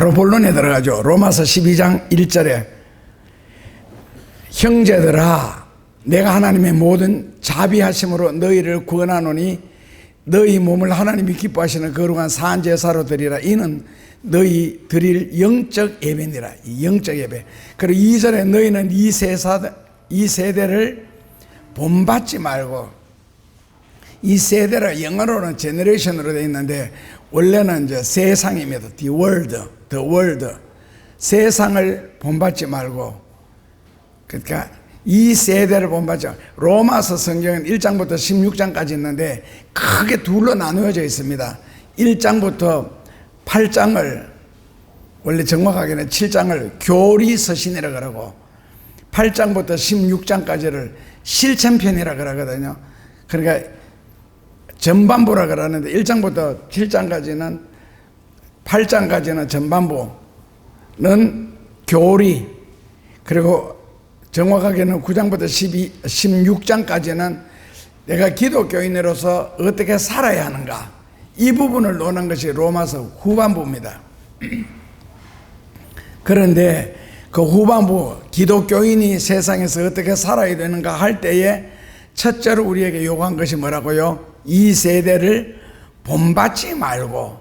바로 본론에 들어가죠. 로마서 12장 1절에 형제들아 내가 하나님의 모든 자비하심으로 너희를 구원하노니 너희 몸을 하나님이 기뻐하시는 거룩한 산제사로 드리라. 이는 너희 드릴 영적 예배니라. 영적 예배. 그리고 2절에 너희는 이 세대를 본받지 말고, 이 세대라 영어로는 제너레이션으로 되어 있는데 원래는 이제 세상입니다. The world. 세상을 본받지 말고, 그러니까 이 세대를 본받지 말고. 로마서 성경은 1장부터 16장까지 있는데 크게 둘로 나누어져 있습니다. 1장부터 8장을, 원래 정확하게는 7장을 교리서신이라 그러고 8장부터 16장까지를 실천편이라 그러거든요. 그러니까 전반부라 그러는데 1장부터 7장까지는, 8장까지는 전반부는 교리, 그리고 정확하게는 9장부터 16장까지는 내가 기독교인으로서 어떻게 살아야 하는가, 이 부분을 논한 것이 로마서 후반부입니다. 그런데 그 후반부, 기독교인이 세상에서 어떻게 살아야 되는가 할 때에 첫째로 우리에게 요구한 것이 뭐라고요? 이 세대를 본받지 말고,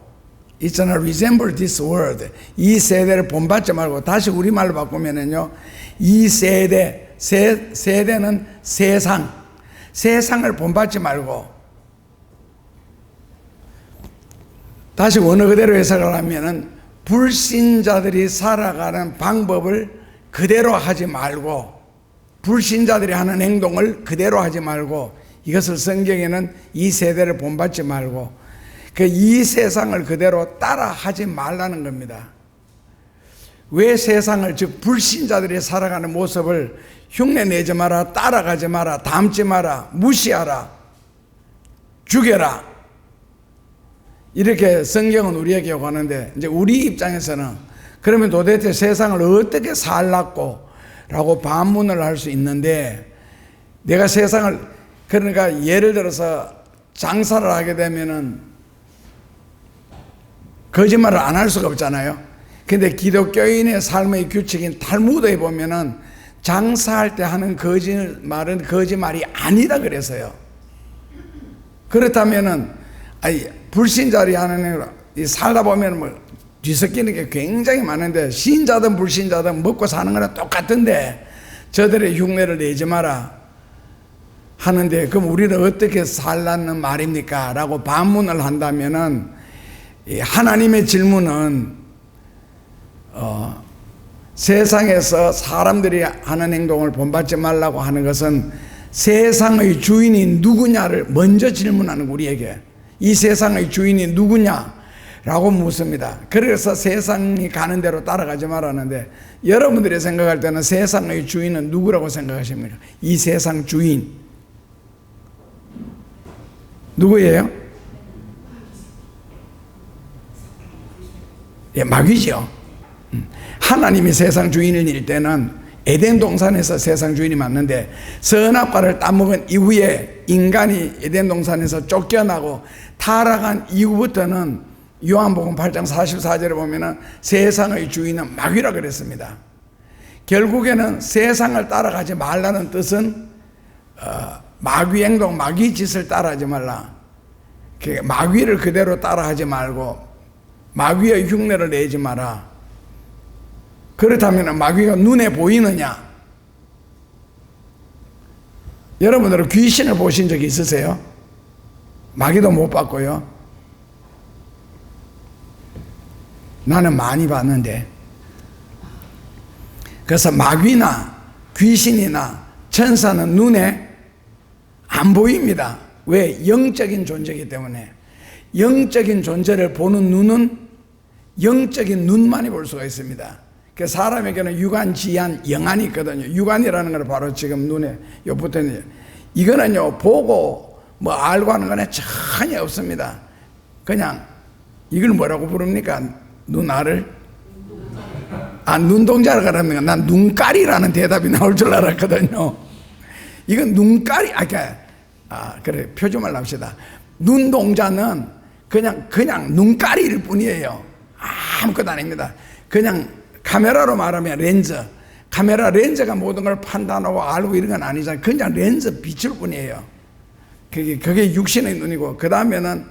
있잖아, resemble this world. 이 세대를 본받지 말고, 다시 우리말로 바꾸면은요, 이 세대는 세상을 본받지 말고, 다시 원어 그대로 해석을 하면은 불신자들이 살아가는 방법을 그대로 하지 말고, 불신자들이 하는 행동을 그대로 하지 말고, 이것을 성경에는 이 세대를 본받지 말고, 이 세상을 그대로 따라 하지 말라는 겁니다. 왜 세상을, 즉 불신자들이 살아가는 모습을 흉내내지 마라, 따라가지 마라, 닮지 마라, 무시하라, 죽여라, 이렇게 성경은 우리에게 요구하는데, 이제 우리 입장에서는 그러면 도대체 세상을 어떻게 살라고 라고 반문을 할 수 있는데, 내가 세상을, 그러니까 예를 들어서 장사를 하게 되면은 거짓말을 안 할 수가 없잖아요. 근데 기독교인의 삶의 규칙인 탈무드에 보면은 장사할 때 하는 거짓말은 거짓말이 아니다 그래서요. 그렇다면은 불신자들이 하는 살다 보면 뭐 뒤섞이는 게 굉장히 많은데, 신자든 불신자든 먹고 사는 거랑 똑같은데 저들의 흉내를 내지 마라 하는데, 그럼 우리는 어떻게 살라는 말입니까? 라고 반문을 한다면은, 하나님의 질문은 세상에서 사람들이 하는 행동을 본받지 말라고 하는 것은 세상의 주인이 누구냐를 먼저 질문하는 우리에게, 이 세상의 주인이 누구냐라고 묻습니다. 그래서 세상이 가는 대로 따라가지 말라는데, 여러분들이 생각할 때는 세상의 주인은 누구라고 생각하십니까? 이 세상 주인 누구예요? 예, 마귀죠. 하나님이 세상 주인일 때는 에덴 동산에서 세상 주인이 맞는데, 선악과를 따먹은 이후에 인간이 에덴 동산에서 쫓겨나고 타락한 이후부터는 요한복음 8장 44절에 보면은 세상의 주인은 마귀라 그랬습니다. 결국에는 세상을 따라가지 말라는 뜻은 마귀 행동, 마귀 짓을 따라하지 말라, 마귀를 그대로 따라하지 말고 마귀의 흉내를 내지 마라. 그렇다면 마귀가 눈에 보이느냐? 여러분들은 귀신을 보신 적이 있으세요? 마귀도 못 봤고요. 나는 많이 봤는데. 그래서 마귀나 귀신이나 천사는 눈에 안 보입니다. 왜? 영적인 존재이기 때문에. 영적인 존재를 보는 눈은 영적인 눈만이 볼 수가 있습니다. 그 사람에게는 유관, 지안, 영안이 있거든요. 유관이라는 건 바로 지금 눈에 요 붙어있는, 이거는요 보고 뭐 알고 하는 거는 전혀 없습니다. 그냥 이걸 뭐라고 부릅니까? 눈알을? 눈동자를 가라는 건, 난 눈깔이라는 대답이 나올 줄 알았거든요. 이건 눈깔이, 그래, 표준말 납시다. 눈동자는 그냥 눈깔일 뿐이에요. 아무것도 아닙니다. 그냥 카메라로 말하면 렌즈. 카메라 렌즈가 모든 걸 판단하고 알고 이런 건 아니잖아요. 그냥 렌즈 비출 뿐이에요. 그게 육신의 눈이고, 그 다음에는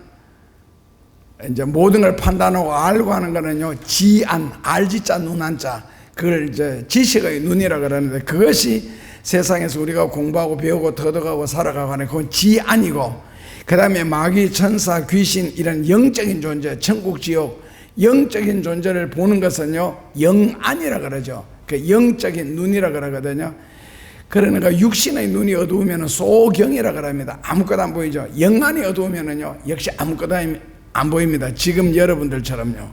이제 모든 걸 판단하고 알고 하는 거는요, 지안, 알지자, 눈안자. 그걸 이제 지식의 눈이라 그러는데, 그것이 세상에서 우리가 공부하고 배우고 터득하고 살아가고 하는 그건 지안이고, 그 다음에 마귀, 천사, 귀신 이런 영적인 존재, 천국, 지옥, 영적인 존재를 보는 것은요, 영안이라 그러죠. 그 영적인 눈이라 그러거든요. 그러니까 육신의 눈이 어두우면 소경이라 그럽니다. 아무것도 안 보이죠. 영안이 어두우면은요, 역시 아무것도 안 보입니다. 지금 여러분들처럼요.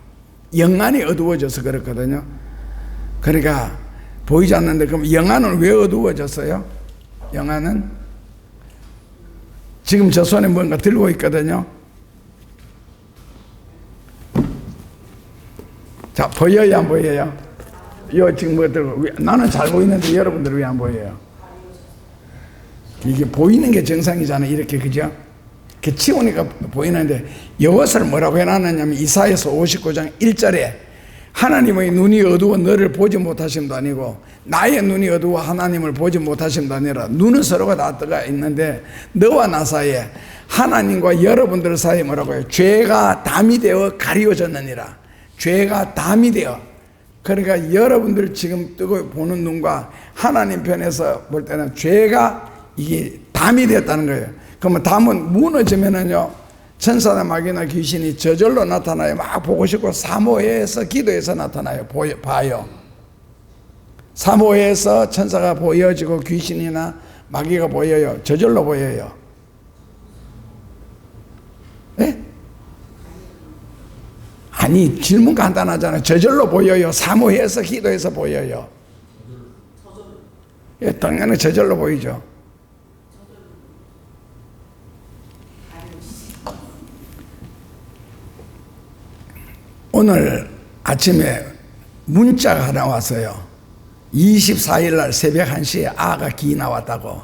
영안이 어두워져서 그렇거든요. 그러니까 보이지 않는데, 그럼 영안은 왜 어두워졌어요? 영안은 지금 저 손에 뭔가 들고 있거든요. 자, 보여요, 안 보여요? 요 지금 뭐 들고, 나는 잘 보이는데 여러분들 왜 안 보여요? 이게 보이는 게 정상이잖아요. 이렇게, 그죠? 이렇게 치우니까 보이는데, 이것을 뭐라고 해놨느냐면 이사야서 59장 1절에 하나님의 눈이 어두워 너를 보지 못하심도 아니고, 나의 눈이 어두워 하나님을 보지 못하심도 아니라, 눈은 서로가 다 떠가 있는데 너와 나 사이에, 하나님과 여러분들 사이에 뭐라고 해요? 죄가 담이 되어 가리워졌느니라. 죄가 담이 되어. 그러니까 여러분들 지금 뜨고 보는 눈과 하나님 편에서 볼 때는 죄가 이게 담이 되었다는 거예요. 그러면 담은 무너지면은요, 천사나 마귀나 귀신이 저절로 나타나요. 막 보고 싶고, 사모해서 기도해서 나타나요. 봐요. 사모해서 천사가 보여지고 귀신이나 마귀가 보여요. 저절로 보여요. 네? 아니, 질문 간단하잖아요. 저절로 보여요? 사모해서 기도해서 보여요? 예, 당연히 저절로 보이죠. 오늘 아침에 문자가 하나 왔어요. 24일 날 새벽 1시에 아가 기 나왔다고.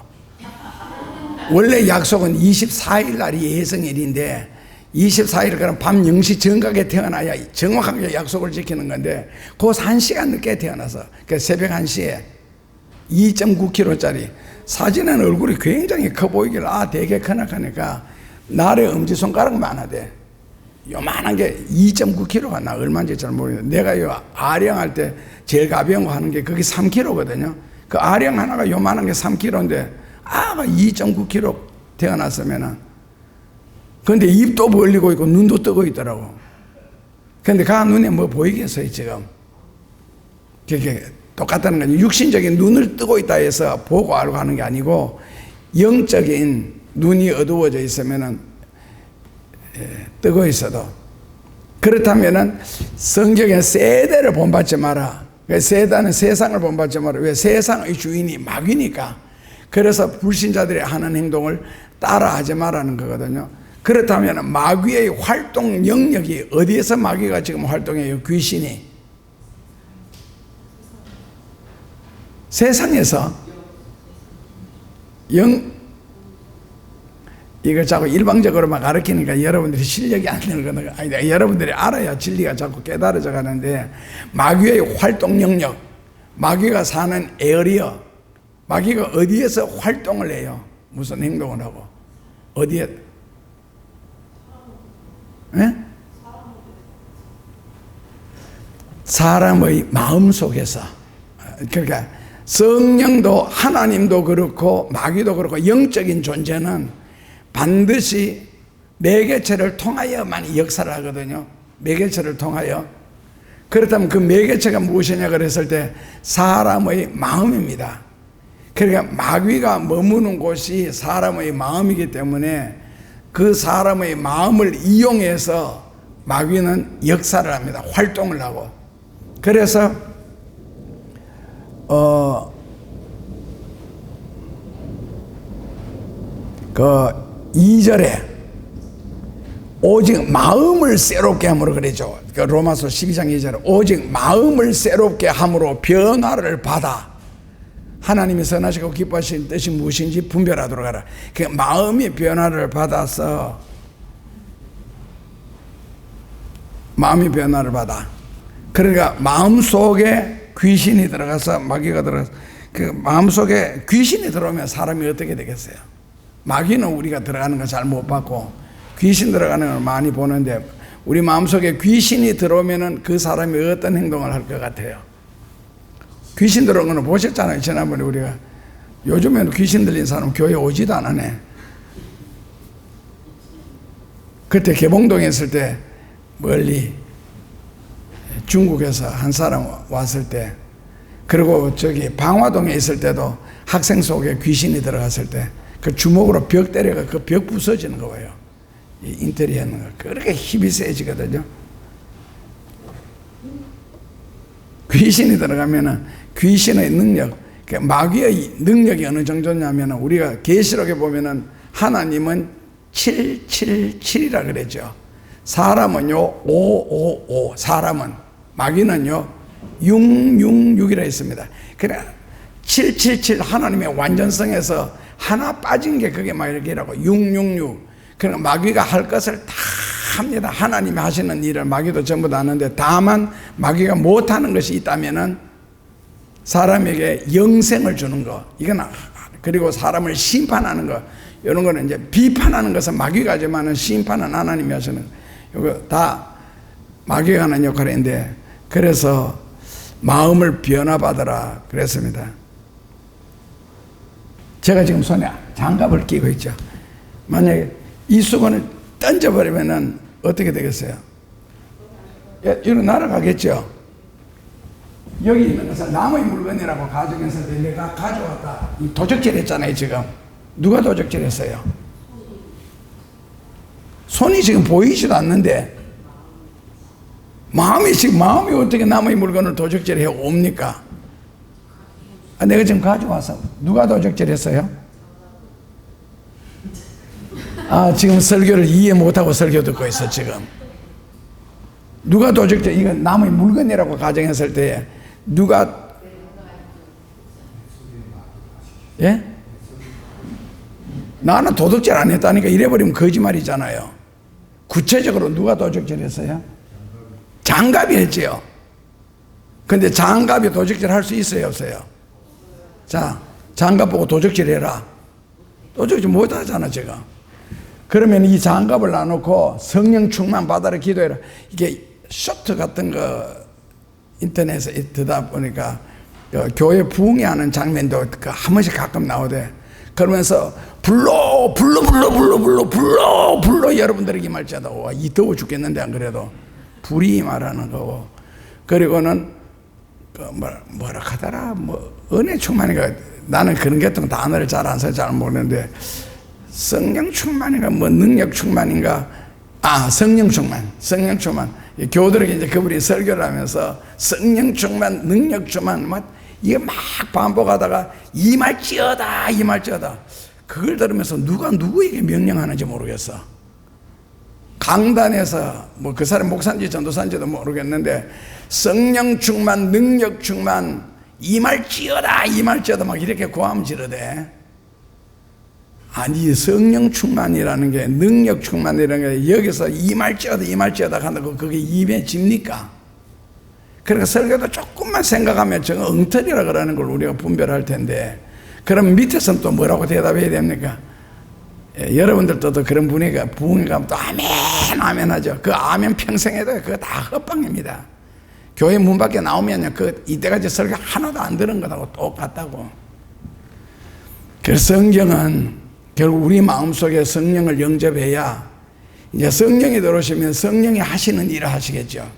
원래 약속은 24일 날이 예성일인데, 24일 그럼 밤 0시 정각에 태어나야 정확하게 약속을 지키는 건데, 그 1시간 늦게 태어나서 그 새벽 1시에 2.9kg짜리 사진에는 얼굴이 굉장히 커 보이길래, 아, 되게 크나 하니까 날에 엄지손가락만 하대. 요만한 게 2.9kg가 나. 얼마인지 잘 모르겠는데, 내가 요 아령 때 제일 가벼운 거 하는 게 그게 3kg거든요. 그 아령 하나가 요만한 게 3kg인데 아가 2.9kg 태어났으면은, 근데 입도 벌리고 있고 눈도 뜨고 있더라고. 근데 그 눈에 뭐 보이겠어요 지금? 그게 똑같다는 거죠. 육신적인 눈을 뜨고 있다 해서 보고 알고 하는 게 아니고, 영적인 눈이 어두워져 있으면은 뜨고 있어도. 그렇다면은 성경에 세대를 본받지 마라. 세대는 세상을 본받지 마라. 왜? 세상의 주인이 마귀니까. 그래서 불신자들이 하는 행동을 따라하지 마라는 거거든요. 그렇다면 마귀의 활동 영역이 어디에서 마귀가 지금 활동해요? 귀신이 세상에서 이걸 자꾸 일방적으로만 가르치니까 여러분들이 실력이 안 되는 거는 아니다. 여러분들이 알아야 진리가 자꾸 깨달아져 가는데, 마귀의 활동 영역, 마귀가 사는 에어리어, 마귀가 어디에서 활동을 해요? 무슨 행동을 하고? 어디에? 네? 사람의 마음 속에서. 그러니까 성령도 하나님도 그렇고 마귀도 그렇고, 영적인 존재는 반드시 매개체를 통하여만 역사를 하거든요. 매개체를 통하여. 그렇다면 그 매개체가 무엇이냐 그랬을 때 사람의 마음입니다. 그러니까 마귀가 머무는 곳이 사람의 마음이기 때문에 그 사람의 마음을 이용해서 마귀는 역사를 합니다. 활동을 하고. 그래서 그 2절에 오직 마음을 새롭게 함으로 그러죠. 그 로마서 12장 2절에 오직 마음을 새롭게 함으로 변화를 받아 하나님이 선하시고 기뻐하신 뜻이 무엇인지 분별하도록 하라. 그 마음이 변화를 받아서, 마음이 변화를 받아. 그러니까 마음속에 귀신이 들어가서 마귀가 들어가서 그 마음속에 귀신이 들어오면 사람이 어떻게 되겠어요? 마귀는 우리가 들어가는 거 잘 못 봤고 귀신 들어가는 걸 많이 보는데 우리 마음속에 귀신이 들어오면은 그 사람이 어떤 행동을 할 것 같아요? 귀신 들어온 거는 보셨잖아요. 지난번에 우리가 요즘에는 귀신 들린 사람 교회 오지도 않네. 그때 개봉동에 있을 때 멀리 중국에서 한 사람 왔을 때 그리고 저기 방화동에 있을 때도 학생 속에 귀신이 들어갔을 때 그 주먹으로 벽 때려가 그 벽 부서지는 거예요. 이 인테리어 하는 거. 그렇게 힘이 세지거든요. 귀신이 들어가면은 귀신의 능력, 마귀의 능력이 어느 정도냐면은 우리가 계시록에 보면은 하나님은 777이라 그랬죠. 사람은요 555, 사람은 마귀는요 666이라 했습니다. 그래 777 하나님의 완전성에서 하나 빠진 게 그게 마귀라고 666. 그러니까 마귀가 할 것을 다 합니다. 하나님이 하시는 일을 마귀도 전부 다 하는데 다만 마귀가 못하는 것이 있다면은 사람에게 영생을 주는 거, 이건 그리고 사람을 심판하는 거, 이런 거는 이제 비판하는 것은 마귀가 하지만은 심판은 하나님이 하시는 거, 이거 다 마귀가 하는 역할인데 그래서 마음을 변화받으라 그랬습니다. 제가 지금 손에 장갑을 끼고 있죠. 만약에 이 수건을 던져버리면은 어떻게 되겠어요? 이리로 날아가겠죠. 여기 있는 것은 남의 물건이라고 가정했을 때 내가 가져왔다. 도적질 했잖아요, 지금. 누가 도적질 했어요? 손이 지금 보이지도 않는데, 마음이 어떻게 남의 물건을 도적질 해 옵니까? 내가 지금 가져와서. 누가 도적질 했어요? 지금 설교를 이해 못하고 설교 듣고 있어, 지금. 누가 도적질, 이건 남의 물건이라고 가정했을 때, 누가, 예? 나는 도둑질 안 했다니까 이래버리면 거짓말이잖아요. 구체적으로 누가 도둑질 했어요? 장갑이 했지요. 근데 장갑이 도둑질 할 수 있어요, 없어요? 자, 장갑 보고 도둑질 해라. 도둑질 못 하잖아, 제가. 그러면 이 장갑을 놔놓고 성령 충만 받아라 기도해라. 이게 쇼트 같은 거 인터넷에 듣다 보니까 교회 부흥회하는 장면도 한 번씩 가끔 나오대. 그러면서 불러 여러분들에게 말자다. 와, 이 더워 죽겠는데 안 그래도 불이 말하는 거고. 그리고는 뭐라 하더라, 은혜 충만인가. 나는 그런 계통 단어를 잘 안 써서 잘 모르는데 성령 충만인가 능력 충만인가. 성령 충만. 교우들에게 이제 그분이 설교를 하면서 성령 충만, 능력 충만, 이게 막 반복하다가 임할지어다. 그걸 들으면서 누가 누구에게 명령하는지 모르겠어. 강단에서 그 사람 목사인지 전도사인지도 모르겠는데 성령 충만, 능력 충만, 임할지어다 막 이렇게 고함 지르대. 아니, 성령 충만이라는 게, 능력 충만이라는 게 여기서 임할지어다 한다고 그게 입에 집니까? 그러니까 설교도 조금만 생각하면 저거 엉터리라 그러는 걸 우리가 분별할 텐데, 그럼 밑에서는 또 뭐라고 대답해야 됩니까? 여러분들도 그런 분위기가 부흥에 가면 또 아멘 하죠. 그 아멘 평생 해도 그거 다 헛방입니다. 교회 문 밖에 나오면요, 이때까지 설교 하나도 안 들은 거하고 똑같다고. 그래서 성경은 결국 우리 마음속에 성령을 영접해야 이제 성령이 들어오시면 성령이 하시는 일을 하시겠죠.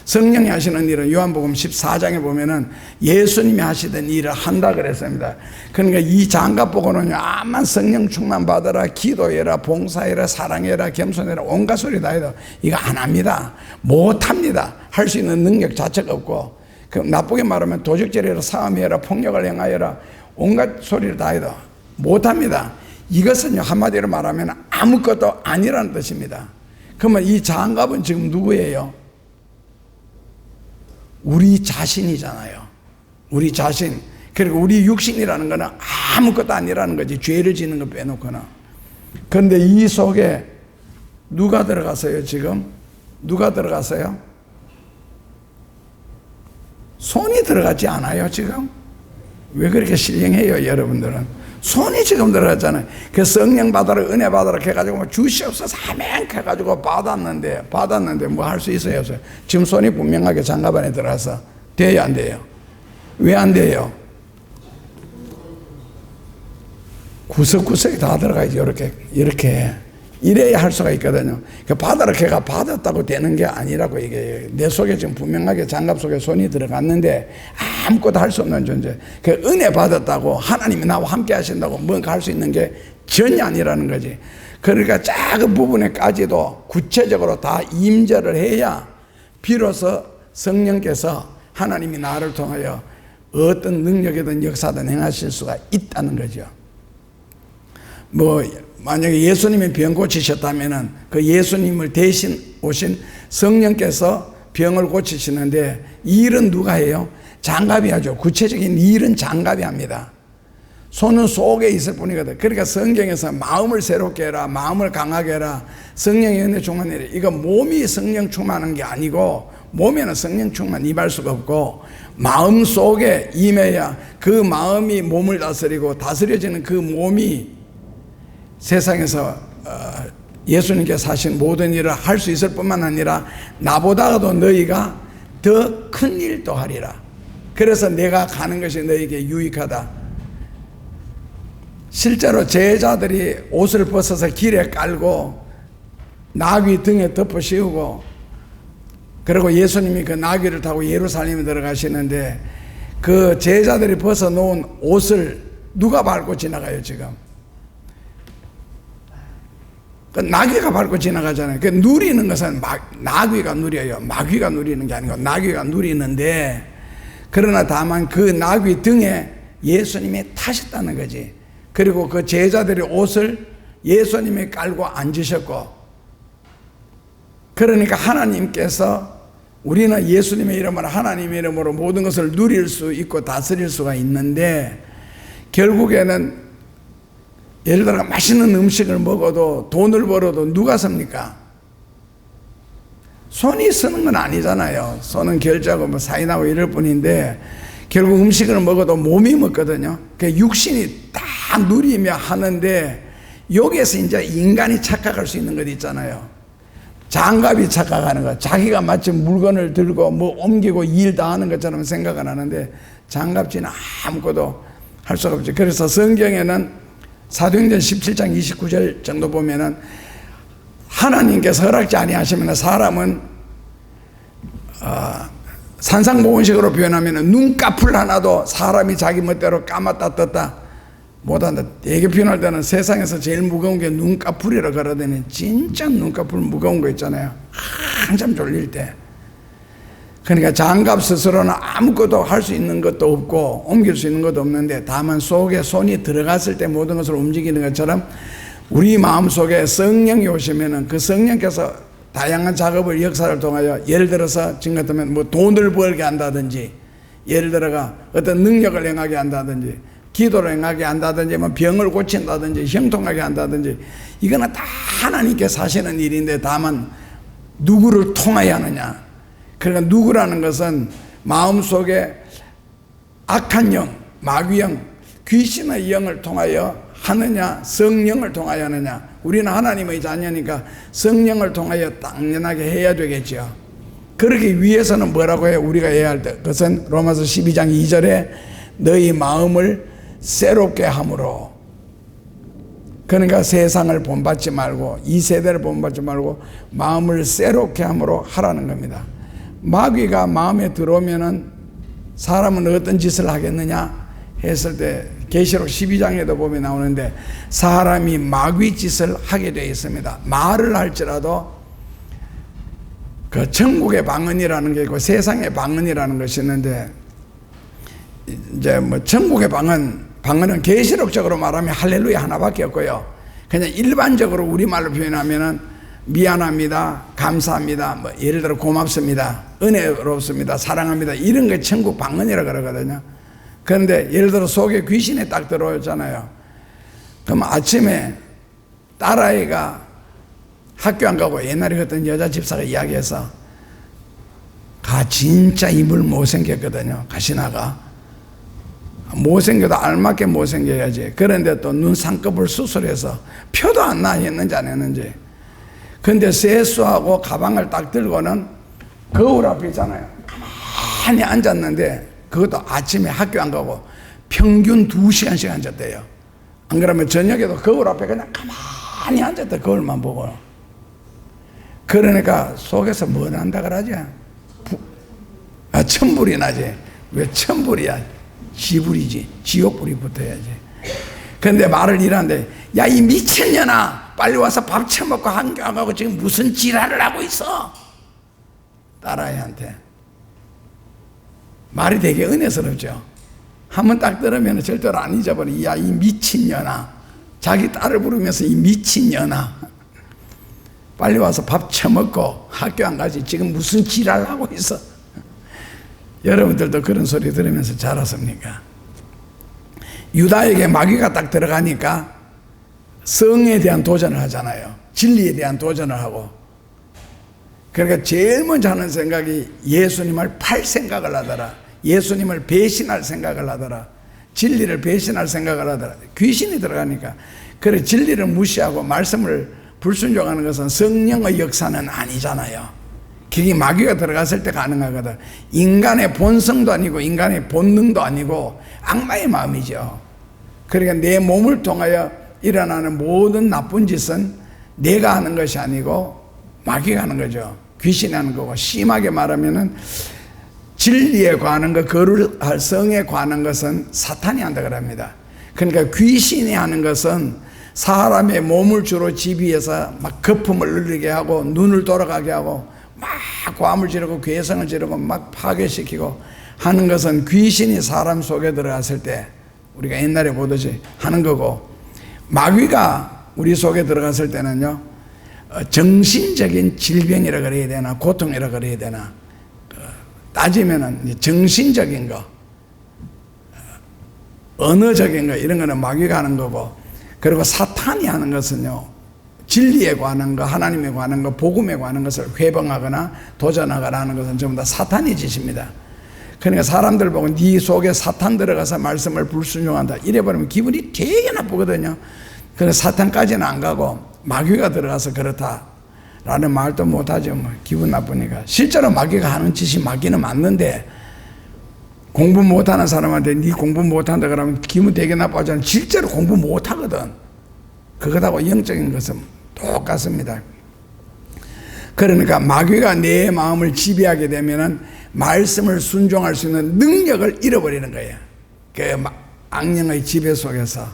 성령이 하시는 일은 요한복음 14장에 보면은 예수님이 하시던 일을 한다 그랬습니다. 그러니까 이 장갑 보고는요, 암만 성령 충만 받아라, 기도해라, 봉사해라, 사랑해라, 겸손해라, 온갖 소리 다 해도 이거 안 합니다. 못 합니다. 할 수 있는 능력 자체가 없고, 나쁘게 말하면 도적질해라, 싸움해라, 폭력을 행하여라, 온갖 소리를 다 해도 못 합니다. 이것은요, 한마디로 말하면 아무것도 아니라는 뜻입니다. 그러면 이 장갑은 지금 누구예요? 우리 자신이잖아요. 우리 자신. 그리고 우리 육신이라는 거는 아무것도 아니라는 거지. 죄를 짓는 거 빼놓거나. 그런데 이 속에 누가 들어갔어요, 지금? 누가 들어갔어요? 손이 들어가지 않아요 지금? 왜 그렇게 신령해요 여러분들은? 손이 지금 들어갔잖아요. 그 성령 받아라 은혜 받아라 해가지고 주시옵소서 아멘 해가지고 받았는데 뭐 할 수 있어요 없어요? 지금 손이 분명하게 장갑 안에 들어가서 돼요 안 돼요? 왜 안 돼요? 구석구석에 다 들어가야지. 이렇게 이래야 할 수가 있거든요. 그 받아라 걔가 받았다고 되는 게 아니라고. 이게 내 속에 지금 분명하게 장갑 속에 손이 들어갔는데 아무것도 할 수 없는 존재. 그 은혜 받았다고 하나님이 나와 함께 하신다고 뭔가 할 수 있는 게 전혀 아니라는 거지. 그러니까 작은 부분에까지도 구체적으로 다 임재를 해야 비로소 성령께서 하나님이 나를 통하여 어떤 능력이든 역사든 행하실 수가 있다는 거죠. 뭐 만약에 예수님이 병 고치셨다면은 그 예수님을 대신 오신 성령께서 병을 고치시는데 이 일은 누가 해요? 장갑이 하죠. 구체적인 일은 장갑이 합니다. 손은 속에 있을 뿐이거든. 그러니까 성경에서 마음을 새롭게 해라, 마음을 강하게 해라, 성령의 은혜 충만해라. 이거 몸이 성령 충만한 게 아니고 몸에는 성령 충만 임할 수가 없고 마음 속에 임해야 그 마음이 몸을 다스리고 다스려지는 그 몸이 세상에서 예수님께서 하신 모든 일을 할 수 있을 뿐만 아니라 나보다도 너희가 더 큰 일도 하리라. 그래서 내가 가는 것이 너희에게 유익하다. 실제로 제자들이 옷을 벗어서 길에 깔고 나귀 등에 덮어 씌우고 그리고 예수님이 그 나귀를 타고 예루살렘에 들어가시는데 그 제자들이 벗어 놓은 옷을 누가 밟고 지나가요 지금? 그 나귀가 밟고 지나가잖아요. 그 누리는 것은 나귀가 누려요. 마귀가 누리는 게 아니고 나귀가 누리는데 그러나 다만 그 나귀 등에 예수님이 타셨다는 거지. 그리고 그 제자들의 옷을 예수님이 깔고 앉으셨고 그러니까 하나님께서 우리는 예수님의 이름으로 하나님의 이름으로 모든 것을 누릴 수 있고 다스릴 수가 있는데 결국에는 예를 들어 맛있는 음식을 먹어도 돈을 벌어도 누가 씁니까? 손이 쓰는 건 아니잖아요. 손은 결제하고 뭐 사인하고 이럴 뿐인데 결국 음식을 먹어도 몸이 먹거든요. 그 육신이 다 누리며 하는데 여기에서 이제 인간이 착각할 수 있는 것 있잖아요. 장갑이 착각하는 거. 자기가 마치 물건을 들고 뭐 옮기고 일 다 하는 것처럼 생각을 하는데 장갑지는 아무것도 할 수가 없죠. 그래서 성경에는 사도행전 17장 29절 정도 보면은 하나님께서 허락지 아니하시면 사람은 산상보건식으로 표현하면 눈꺼풀 하나도 사람이 자기 멋대로 감았다 떴다 못한다. 되게 표현할 때는 세상에서 제일 무거운 게 눈꺼풀이라고 그러더니 진짜 눈꺼풀 무거운 거 있잖아요. 한참 졸릴 때. 그러니까 장갑 스스로는 아무것도 할 수 있는 것도 없고 옮길 수 있는 것도 없는데 다만 속에 손이 들어갔을 때 모든 것을 움직이는 것처럼 우리 마음속에 성령이 오시면은 그 성령께서 다양한 작업을 역사를 통하여 예를 들어서 지금 같으면 뭐 돈을 벌게 한다든지 예를 들어가 어떤 능력을 행하게 한다든지 기도를 행하게 한다든지 뭐 병을 고친다든지 형통하게 한다든지 이거는 다 하나님께서 하시는 일인데 다만 누구를 통하여 하느냐. 그러니까 누구라는 것은 마음속에 악한 영, 마귀영, 귀신의 영을 통하여 하느냐 성령을 통하여 하느냐. 우리는 하나님의 자녀니까 성령을 통하여 당연하게 해야 되겠죠. 그러기 위해서는 뭐라고 해요? 우리가 해야 할 때 그것은 로마서 12장 2절에 너희 마음을 새롭게 함으로 그러니까 세상을 본받지 말고 이 세대를 본받지 말고 마음을 새롭게 함으로 하라는 겁니다. 마귀가 마음에 들어오면은 사람은 어떤 짓을 하겠느냐 했을 때 계시록 12장에도 보면 나오는데 사람이 마귀 짓을 하게 되어 있습니다. 말을 할지라도 그 천국의 방언이라는 게 있고 세상의 방언이라는 것이 있는데 이제 뭐 천국의 방언은 계시록적으로 말하면 할렐루야 하나밖에 없고요. 그냥 일반적으로 우리말로 표현하면은 미안합니다, 감사합니다, 뭐 예를 들어 고맙습니다, 은혜롭습니다, 사랑합니다 이런 게 천국 방언이라 그러거든요. 그런데 예를 들어 속에 귀신이 딱 들어오잖아요. 그럼 아침에 딸아이가 학교 안 가고 옛날에 어떤 여자 집사가 이야기해서 진짜 이불 못생겼거든요. 가시나가 못생겨도 알맞게 못생겨야지. 그런데 또 눈 상급을 수술해서 표도 안 나 했는지 안 했는지. 근데 세수하고 가방을 딱 들고는 거울 앞에 있잖아요. 가만히 앉았는데 그것도 아침에 학교 안 가고 평균 2시간씩 앉았대요. 안 그러면 저녁에도 거울 앞에 그냥 가만히 앉았다. 거울만 보고. 그러니까 속에서 뭐 난다 그러지? 천불이 나지. 왜 천불이야? 지불이지. 지옥불이 붙어야지. 근데 말을 이러는데, 야, 이 미친년아, 빨리 와서 밥 처먹고 한개 안 가고 지금 무슨 지랄을 하고 있어? 딸아이한테. 말이 되게 은혜스럽죠. 한번 딱 들으면 절대로 안 잊어버려. 야, 이 미친년아. 자기 딸을 부르면서 이 미친년아. 빨리 와서 밥 처먹고 학교 안 가지. 지금 무슨 지랄 하고 있어? 여러분들도 그런 소리 들으면서 자랐습니까? 유다에게 마귀가 딱 들어가니까 성에 대한 도전을 하잖아요. 진리에 대한 도전을 하고. 그러니까 제일 먼저 하는 생각이 예수님을 팔 생각을 하더라. 예수님을 배신할 생각을 하더라. 진리를 배신할 생각을 하더라. 귀신이 들어가니까. 그래, 진리를 무시하고 말씀을 불순종하는 것은 성령의 역사는 아니잖아요. 그게 마귀가 들어갔을 때 가능하거든. 인간의 본성도 아니고 인간의 본능도 아니고 악마의 마음이죠. 그러니까 내 몸을 통하여 일어나는 모든 나쁜 짓은 내가 하는 것이 아니고 마귀가 하는 거죠. 귀신이 하는 거고, 심하게 말하면은 진리에 관한 것, 거룩할 성에 관한 것은 사탄이 한다 그럽니다. 그러니까 귀신이 하는 것은 사람의 몸을 주로 지배해서 막 거품을 흘리게 하고 눈을 돌아가게 하고 막 고함을 지르고 괴성을 지르고 막 파괴시키고 하는 것은 귀신이 사람 속에 들어갔을 때 우리가 옛날에 보듯이 하는 거고, 마귀가 우리 속에 들어갔을 때는요, 정신적인 질병이라 그래야 되나 고통이라 그래야 되나, 따지면은 정신적인 거, 언어적인 거, 이런 거는 마귀가 하는 거고, 그리고 사탄이 하는 것은요, 진리에 관한 거, 하나님에 관한 거, 복음에 관한 것을 회방하거나 도전하거나 하는 것은 전부 다 사탄의 짓입니다. 그러니까 사람들 보고 네 속에 사탄 들어가서 말씀을 불순종한다 이래버리면 기분이 되게 나쁘거든요. 그래서 사탄까지는 안 가고 마귀가 들어가서 그렇다라는 말도 못하죠. 뭐 기분 나쁘니까. 실제로 마귀가 하는 짓이 마귀는 맞는데, 공부 못하는 사람한테 네 공부 못한다 그러면 기분 되게 나빠지는, 실제로 공부 못하거든. 그것하고 영적인 것은 똑같습니다. 그러니까 마귀가 내 마음을 지배하게 되면은 말씀을 순종할 수 있는 능력을 잃어버리는 거예요. 그 악령의 지배 속에서.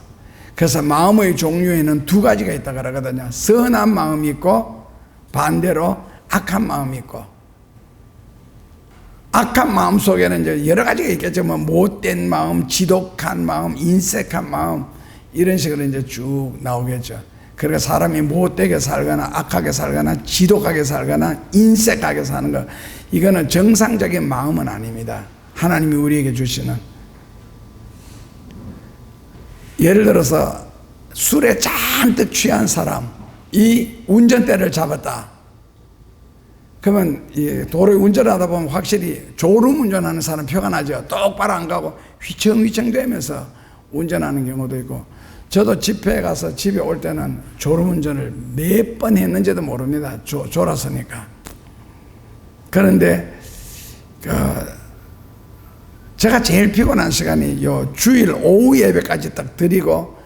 그래서 마음의 종류에는 두 가지가 있다 그러거든요. 선한 마음이 있고 반대로 악한 마음이 있고. 악한 마음 속에는 이제 여러 가지가 있겠지만 못된 마음, 지독한 마음, 인색한 마음, 이런 식으로 이제 쭉 나오겠죠. 그러니까 사람이 못되게 살거나 악하게 살거나 지독하게 살거나 인색하게 사는 거, 이거는 정상적인 마음은 아닙니다. 하나님이 우리에게 주시는. 예를 들어서 술에 잔뜩 취한 사람이 운전대를 잡았다. 그러면 도로에 운전하다 보면 확실히 졸음 운전하는 사람 표가 나죠. 똑바로 안 가고 휘청휘청 되면서 운전하는 경우도 있고, 저도 집회에 가서 집에 올 때는 졸음운전을 몇 번 했는지도 모릅니다. 졸았으니까. 그런데 제가 제일 피곤한 시간이 요 주일 오후 예배까지 딱 드리고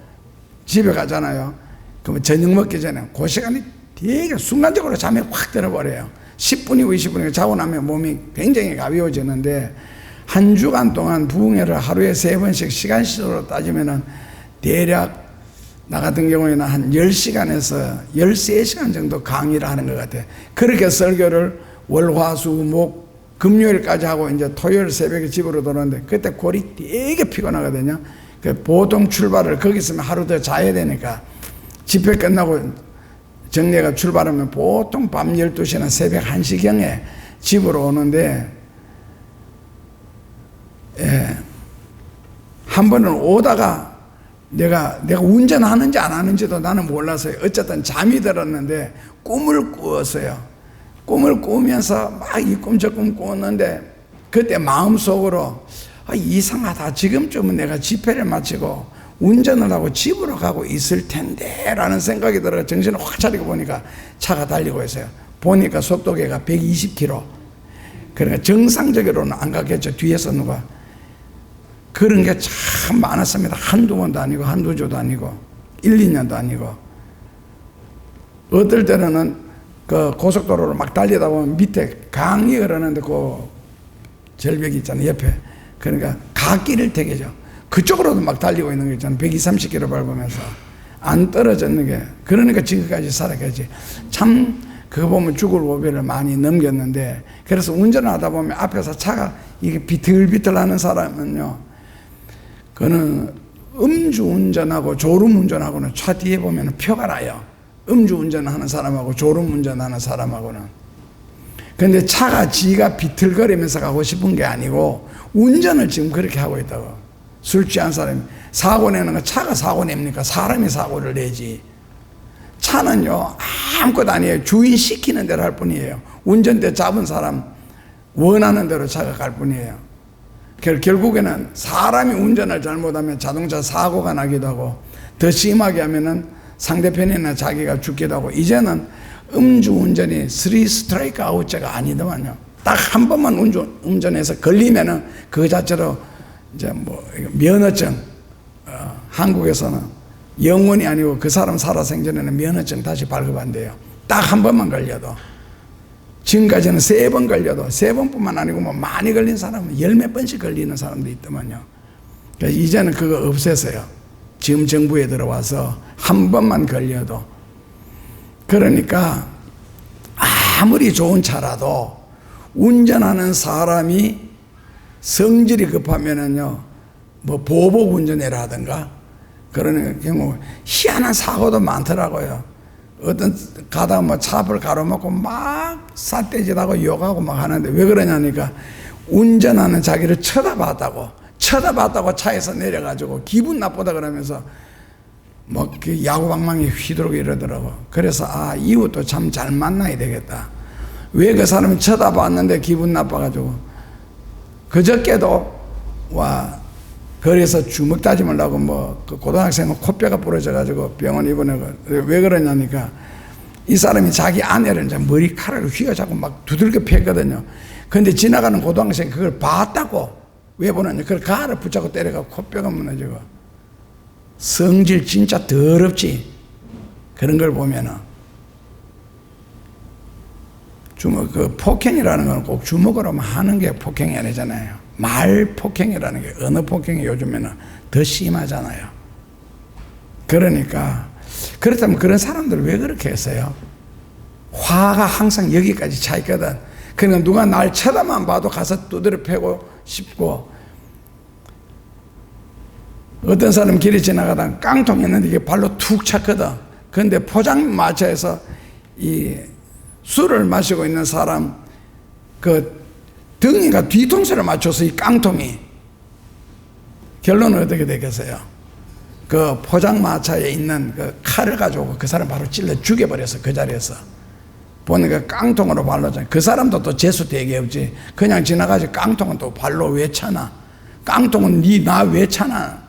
집에 가잖아요. 그러면 저녁 먹기 전에 그 시간이 되게 순간적으로 잠이 확 들어버려요. 10분이고 20분이고 자고 나면 몸이 굉장히 가벼워지는데, 한 주간 동안 부흥회를 하루에 3번씩 시간씩으로 따지면은 대략 나 같은 경우에는 한 10시간에서 13시간 정도 강의를 하는 것 같아요. 그렇게 설교를 월, 화, 수, 목, 금요일까지 하고 이제 토요일 새벽에 집으로 돌아오는데, 그때 골이 되게 피곤하거든요. 보통 출발을 거기 있으면 하루 더 자야 되니까, 집회 끝나고 정례가 출발하면 보통 밤 12시나 새벽 1시경에 집으로 오는데, 한 번은 오다가 내가 운전하는지 안 하는지도 나는 몰라서요. 어쨌든 잠이 들었는데 꿈을 꾸었어요. 꿈을 꾸면서 막 이 꿈 저 꿈 꾸었는데 그때 마음속으로 이상하다. 지금쯤은 내가 집회를 마치고 운전을 하고 집으로 가고 있을 텐데 라는 생각이 들어 정신을 확 차리고 보니까 차가 달리고 있어요. 보니까 속도계가 120km. 그러니까 정상적으로는 안 가겠죠. 뒤에서 누가. 그런 게 참 많았습니다. 한두 번도 아니고 한두 주도 아니고 1, 2년도 아니고. 어떨 때는 그 고속도로를 막 달리다 보면 밑에 강이 흐르는데 그 절벽이 있잖아요. 옆에. 그러니까 갓길을 택이죠. 그쪽으로도 막 달리고 있는 거 있잖아요. 120, 30km 밟으면서. 안 떨어졌는 게. 그러니까 지금까지 살아가지. 참 그거 보면 죽을 고비를 많이 넘겼는데, 그래서 운전을 하다 보면 앞에서 차가 이게 비틀비틀 하는 사람은요, 그는 음주운전하고 졸음운전하고는 차 뒤에 보면 표가 나요. 음주운전하는 사람하고 졸음운전하는 사람하고는. 근데 차가 지가 비틀거리면서 가고 싶은 게 아니고 운전을 지금 그렇게 하고 있다고. 술 취한 사람이 사고 내는 거 차가 사고 냅니까? 사람이 사고를 내지. 차는요 아무것도 아니에요. 주인 시키는 대로 할 뿐이에요. 운전대 잡은 사람 원하는 대로 차가 갈 뿐이에요. 결국에는 사람이 운전을 잘못하면 자동차 사고가 나기도 하고, 더 심하게 하면은 상대편이나 자기가 죽기도 하고. 이제는 음주운전이 3 스트라이크 아웃제가 아니더만요. 딱 한 번만 운전해서 걸리면은 그 자체로 이제 뭐 면허증, 한국에서는 영원이 아니고 그 사람 살아생전에는 면허증 다시 발급한대요. 딱 한 번만 걸려도. 지금까지는 3번 걸려도, 3번뿐만 아니고 뭐 많이 걸린 사람은 10몇 번씩 걸리는 사람도 있더만요. 그래서 이제는 그거 없애서요. 지금 정부에 들어와서 한 번만 걸려도. 그러니까 아무리 좋은 차라도 운전하는 사람이 성질이 급하면은요, 뭐 보복 운전이라 하든가 그러는 경우 희한한 사고도 많더라고요. 어떤 가다가 뭐 차 앞을 가로막고 막 삿대질하고 욕하고 막 하는데 왜 그러냐니까 운전하는 자기를 쳐다봤다고 차에서 내려가지고 기분 나쁘다 그러면서 뭐 그 야구방망이 휘두르고 이러더라고. 그래서 이웃도 참 잘 만나야 되겠다. 왜 그 사람이 쳐다봤는데 기분 나빠가지고. 그저께도 거리에서 주먹 다짐을 하고 그 고등학생은 코뼈가 부러져가지고 병원 입원하고. 왜 그러냐니까 이 사람이 자기 아내를 이제 머리카락을 휘어잡고 막 두들겨 팼거든요. 근데 지나가는 고등학생이 그걸 봤다고. 왜 보느냐, 그걸 가를 붙잡고 때려가 코뼈가 무너지고. 성질 진짜 더럽지. 그런 걸 보면은 그 폭행이라는 건 꼭 주먹으로만 하는 게 폭행이 아니잖아요. 말 폭행이라는 게, 언어 폭행이 요즘에는 더 심하잖아요. 그러니까 그렇다면 그런 사람들 왜 그렇게 했어요? 화가 항상 여기까지 차 있거든. 그러니까 누가 날 쳐다만 봐도 가서 두드려 패고 싶고, 어떤 사람 길에 지나가다가 깡통 했는데 이게 발로 툭 찼거든. 그런데 포장마차에서 이 술을 마시고 있는 사람 그 등이가 뒤통수를 맞춰서 이 깡통이, 결론은 어떻게 되겠어요? 그 포장마차에 있는 그 칼을 가지고 그 사람 바로 찔러 죽여버렸어. 그 자리에서 보니까 깡통으로 발로 차. 그 사람도 또 재수 되게 없지. 그냥 지나가지 깡통은 또 발로 왜 차나? 깡통은 나 왜 차나?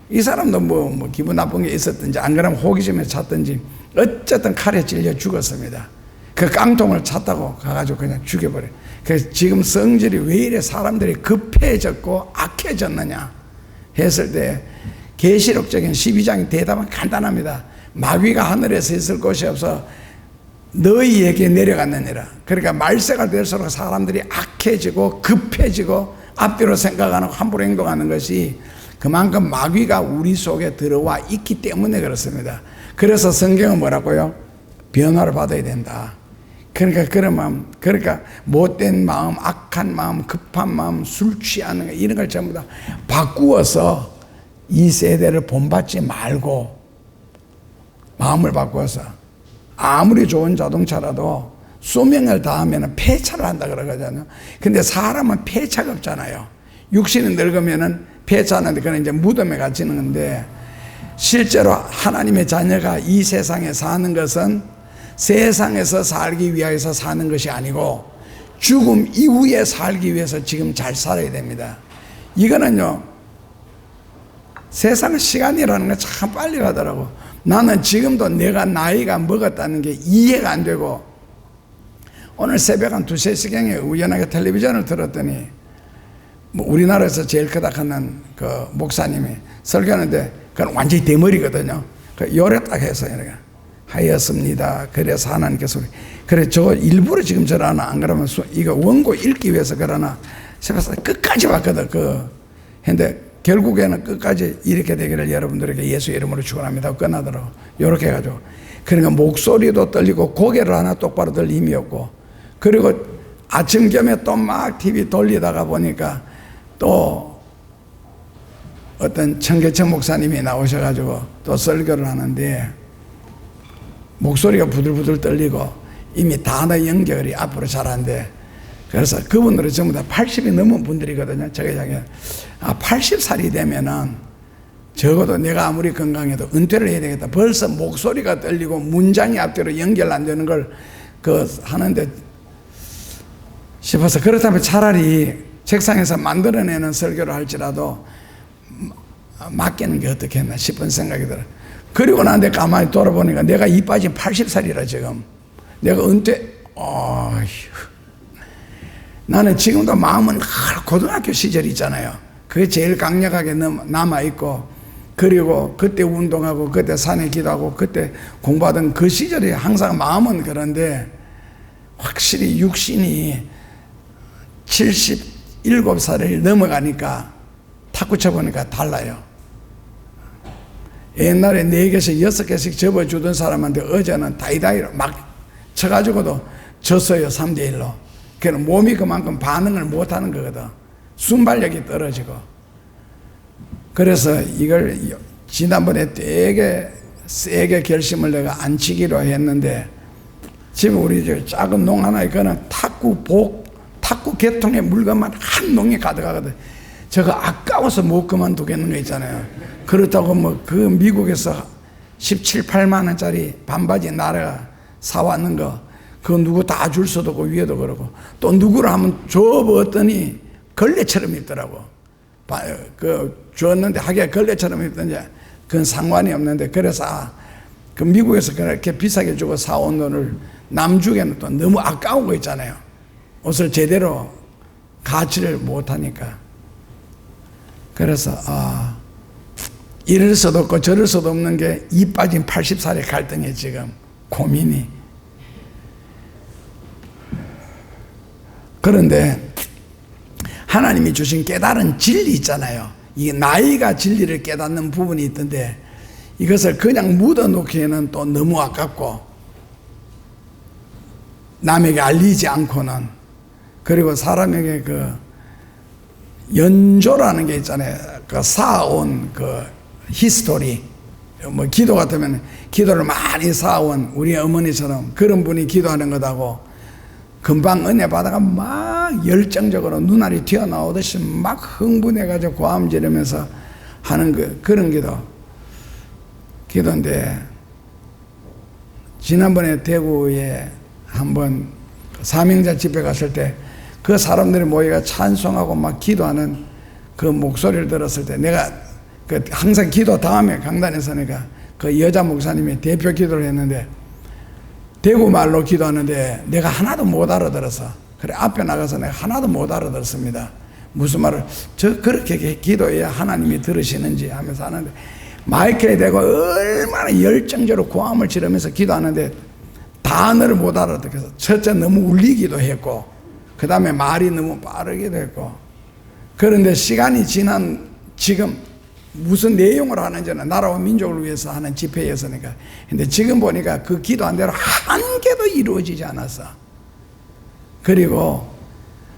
이 사람도 뭐 기분 나쁜 게 있었든지 안 그러면 호기심에 찼든지 어쨌든 칼에 찔려 죽었습니다. 그 깡통을 찼다고 가가지고 그냥 죽여버려. 그래서 지금 성질이 왜 이래 사람들이 급해졌고 악해졌느냐 했을 때 계시록적인 12장의 대답은 간단합니다. 마귀가 하늘에서 있을 곳이 없어 너희에게 내려갔느니라. 그러니까 말세가 될수록 사람들이 악해지고 급해지고 앞뒤로 생각하고 함부로 행동하는 것이 그만큼 마귀가 우리 속에 들어와 있기 때문에 그렇습니다. 그래서 성경은 뭐라고요? 변화를 받아야 된다. 그러니까 못된 마음, 악한 마음, 급한 마음, 술 취하는 거 이런 걸 전부 다 바꾸어서 이 세대를 본받지 말고 마음을 바꾸어서, 아무리 좋은 자동차라도 수명을 다하면 폐차를 한다 그러거든요. 근데 사람은 폐차가 없잖아요. 육신이 늙으면은 폐차하는데 그건 이제 무덤에 갇히는 건데, 실제로 하나님의 자녀가 이 세상에 사는 것은 세상에서 살기 위해서 사는 것이 아니고 죽음 이후에 살기 위해서 지금 잘 살아야 됩니다. 이거는요, 세상의 시간이라는 게 참 빨리 가더라고. 나는 지금도 내가 나이가 먹었다는 게 이해가 안 되고, 오늘 새벽 한 2, 3시경에 우연하게 텔레비전을 들었더니 뭐 우리나라에서 제일 크다 하는 그 목사님이 설교하는데, 그건 완전히 대머리거든요. 그 요래 딱 해서 이렇게 하였습니다. 그래서 하나님께서 그래 저 일부러 지금 저러나, 안 그러면 이거 원고 읽기 위해서 그러나 싶어서 끝까지 봤거든. 근데 결국에는 끝까지 이렇게 되기를 여러분들에게 예수 이름으로 축원합니다 하고 끝나더라고. 요렇게 해가지고, 그러니까 목소리도 떨리고 고개를 하나 똑바로 들 힘이 없고, 그리고 아침겸에 또 막 TV 돌리다가 보니까 또 어떤 청계천 목사님이 나오셔가지고 또 설교를 하는데 목소리가 부들부들 떨리고 이미 단어 연결이 앞으로 잘 안 돼. 그래서 그분들은 전부 다 80이 넘은 분들이거든요. 저게 80살이 되면은 적어도 내가 아무리 건강해도 은퇴를 해야 되겠다. 벌써 목소리가 떨리고 문장이 앞뒤로 연결 안 되는 걸 하는데 싶어서, 그렇다면 차라리 책상에서 만들어내는 설교를 할지라도 맡기는 게 어떻겠나 싶은 생각이 들어요. 그리고 나한테 가만히 돌아보니까 내가 이 빠진 80살이라 지금. 내가 나는 지금도 마음은 고등학교 시절이 있잖아요. 그게 제일 강력하게 남아있고, 그리고 그때 운동하고 그때 산에 기도하고 그때 공부하던 그 시절이 항상 마음은 그런데, 확실히 육신이 77살을 넘어가니까 탁구 쳐보니까 달라요. 옛날에 4개씩 6개씩 접어주던 사람한테 어제는 다이다이로 막 쳐가지고도 졌어요. 3대1로. 그래서 몸이 그만큼 반응을 못하는 거거든. 순발력이 떨어지고. 그래서 이걸 지난번에 되게 세게 결심을 내가 안 치기로 했는데, 지금 우리 저 작은 농 하나에 그는 탁구 개통의 물건만 한 농이 가득하거든. 저거 아까워서 못 그만두겠는 거 있잖아요. 그렇다고 뭐 그 미국에서 17, 8만 원짜리 반바지 나라가 사왔는 거, 그거 누구 다 줄 수도 없고 위에도 그러고, 또 누구를 하면 줘봤더니 걸레처럼 입더라고. 줬는데 하기가 걸레처럼 입던지 그건 상관이 없는데, 그래서 그 미국에서 그렇게 비싸게 주고 사온 돈을 남주기에는 또 너무 아까운 거 있잖아요. 옷을 제대로 가치를 못하니까. 그래서 이럴 수도 없고 저럴 수도 없는 게 이 빠진 80살의 갈등이 지금 고민이. 그런데 하나님이 주신 깨달은 진리 있잖아요. 이 나이가 진리를 깨닫는 부분이 있던데, 이것을 그냥 묻어놓기에는 또 너무 아깝고, 남에게 알리지 않고는, 그리고 사람에게 그 연조라는 게 있잖아요. 그 쌓아온 그 히스토리, 뭐 기도 같으면 기도를 많이 쌓아온 우리 어머니처럼 그런 분이 기도하는 것하고, 금방 은혜 받아가 막 열정적으로 눈알이 튀어나오듯이 막 흥분해가지고 고함 지르면서 하는 그런 기도인데, 지난번에 대구에 한번 사명자 집회 갔을 때 그 사람들이 모여가 찬송하고 막 기도하는 그 목소리를 들었을 때, 내가 항상 기도 다음에 강단에 서니까 그 여자 목사님이 대표 기도를 했는데, 대구 말로 기도하는데 내가 하나도 못 알아들어서, 그래 앞에 나가서 내가 하나도 못 알아들었습니다. 무슨 말을 그렇게 기도해야 하나님이 들으시는지 하면서 하는데, 마이크에 대고 얼마나 열정적으로 고함을 지르면서 기도하는데 단어를 못 알아듣겠어. 첫째 너무 울리기도 했고, 그 다음에 말이 너무 빠르기도 했고. 그런데 시간이 지난 지금 무슨 내용을 하는지는 나라와 민족을 위해서 하는 집회였으니까. 근데 지금 보니까 그 기도한 대로 한 개도 이루어지지 않았어. 그리고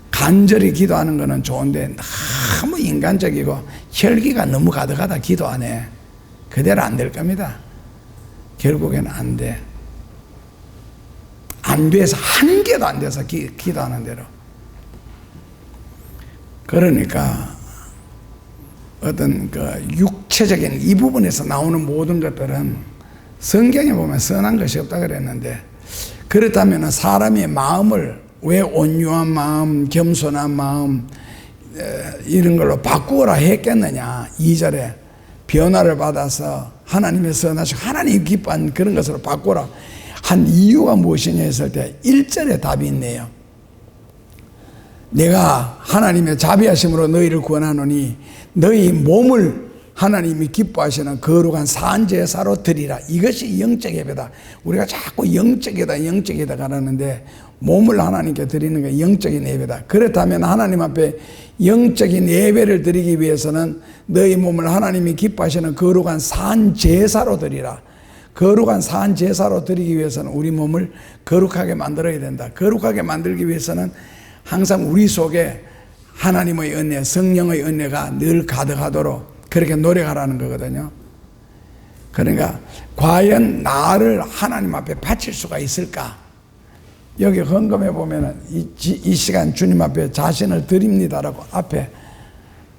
간절히 기도하는 거는 좋은데 너무 인간적이고 혈기가 너무 가득하다 기도 안 해. 그대로 안 될 겁니다. 결국에는 안 돼. 안 돼서 한 개도 안 돼서 기도하는 대로. 그러니까 어떤 그 육체적인 이 부분에서 나오는 모든 것들은 성경에 보면 선한 것이 없다 그랬는데, 그렇다면 사람의 마음을 왜 온유한 마음, 겸손한 마음 이런 걸로 바꾸어라 했겠느냐. 2절에 변화를 받아서 하나님의 선하시고 하나님 기뻐한 그런 것으로 바꾸라 한 이유가 무엇이냐 했을 때 1절에 답이 있네요. 내가 하나님의 자비하심으로 너희를 구원하노니 너희 몸을 하나님이 기뻐하시는 거룩한 산제사로 드리라. 이것이 영적 예배다. 우리가 자꾸 영적이다 영적이다 가라는데 몸을 하나님께 드리는 게 영적인 예배다. 그렇다면 하나님 앞에 영적인 예배를 드리기 위해서는 너희 몸을 하나님이 기뻐하시는 거룩한 산제사로 드리라. 거룩한 산제사로 드리기 위해서는 우리 몸을 거룩하게 만들어야 된다. 거룩하게 만들기 위해서는 항상 우리 속에 하나님의 은혜, 성령의 은혜가 늘 가득하도록 그렇게 노력하라는 거거든요. 그러니까 과연 나를 하나님 앞에 바칠 수가 있을까? 여기 헌금해 보면은 이 시간 주님 앞에 자신을 드립니다라고 앞에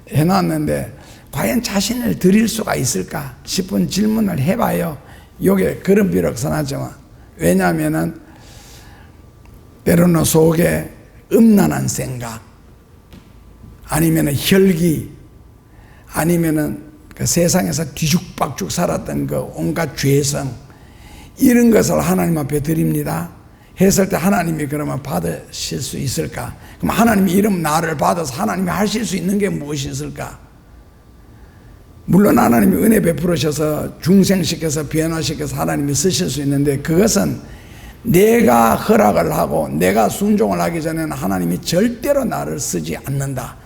해놨는데 과연 자신을 드릴 수가 있을까 싶은 질문을 해봐요. 요게 그런 비록선하지만 왜냐하면은 때로는 속에 음란한 생각 아니면은 혈기 아니면은 그 세상에서 뒤죽박죽 살았던 그 온갖 죄성 이런 것을 하나님 앞에 드립니다 했을 때 하나님이 그러면 받으실 수 있을까? 그럼 하나님이 이런 나를 받아서 하나님이 하실 수 있는 게 무엇이 있을까? 물론 하나님이 은혜 베풀으셔서 중생시켜서 변화시켜서 하나님이 쓰실 수 있는데 그것은 내가 허락을 하고 내가 순종을 하기 전에는 하나님이 절대로 나를 쓰지 않는다.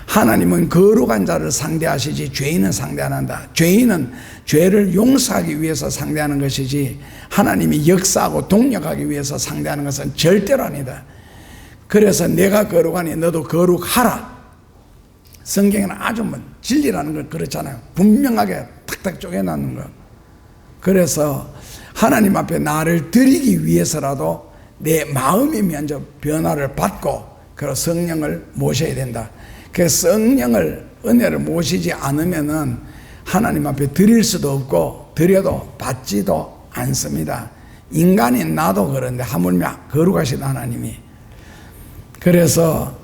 하나님은 거룩한 자를 상대하시지 죄인은 상대 안 한다. 죄인은 죄를 용서하기 위해서 상대하는 것이지 하나님이 역사하고 동력하기 위해서 상대하는 것은 절대로 아니다. 그래서 내가 거룩하니 너도 거룩하라. 성경에는 아주 진리라는 걸 그렇잖아요. 분명하게 탁탁 쪼개놨는 거. 그래서 하나님 앞에 나를 드리기 위해서라도 내 마음이 먼저 변화를 받고 그리고 성령을 모셔야 된다. 그 성령을 은혜를 모시지 않으면은 하나님 앞에 드릴 수도 없고 드려도 받지도 않습니다. 인간인 나도 그런데 하물며 거룩하신 하나님이 그래서